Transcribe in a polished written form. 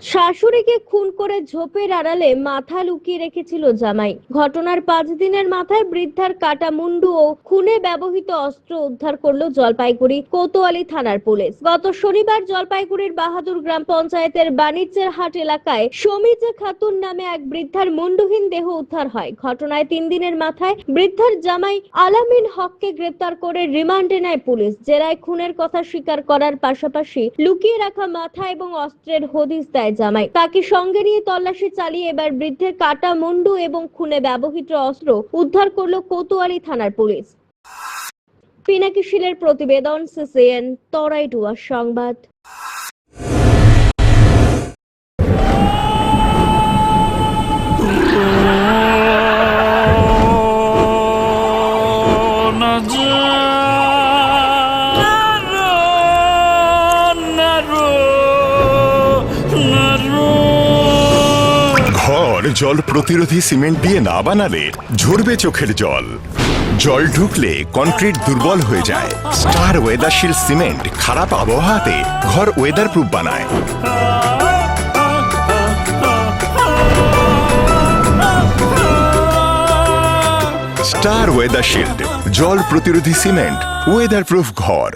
শাশুড়িকে খুন করে ঝোপের আড়ালে মাথা লুকিয়ে রেখেছিল জামাই। ঘটনার 5 দিনের মাথায় বৃদ্ধার কাটা মুন্ডু ও খুনে ব্যবহৃত অস্ত্র উদ্ধার করলো জলপাইগুড়ি কোতোয়ালি থানার পুলিশ। গত শনিবার জলপাইগুড়ির বাহাদুর গ্রাম পঞ্চায়েতের বাণিজ্যের হাট এলাকায় সমীজা খাতুন নামে এক বৃদ্ধার মুন্ডুহীন দেহ উদ্ধার হয়। ঘটনায় 3 দিনের মাথায় বৃদ্ধার জামাই আলামিন হককে গ্রেপ্তার করে রিমান্ডে নেয় পুলিশ। জেরায় খুনের কথা স্বীকার করার পাশাপাশি লুকিয়ে রাখা মাথা এবং অস্ত্রের হদিশ দেয় জামাই। তাকে সঙ্গে নিয়ে তল্লাশি চালিয়ে এবার বৃদ্ধের কাটা মুন্ডু এবং খুনে ব্যবহৃত অস্ত্র উদ্ধার করলো কোতোয়ালি থানার পুলিশ। পিনাকি শীলের প্রতিবেদন, সিসিএন তরাইডুয়া সংবাদ। ঘর জল প্রতিরোধী সিমেন্ট দিয়ে না বানালে ঝরবে চোখের জল। জল ঢুকলে কনক্রিট দুর্বল হয়ে যায়। স্টার ওয়েদারশিল্ড সিমেন্ট খারাপ আবহাওয়াতে ঘর ওয়েদার প্রুফ বানায়। স্টার ওয়েদারশিল্ড জল প্রতিরোধী সিমেন্ট, ওয়েদার প্রুফ ঘর।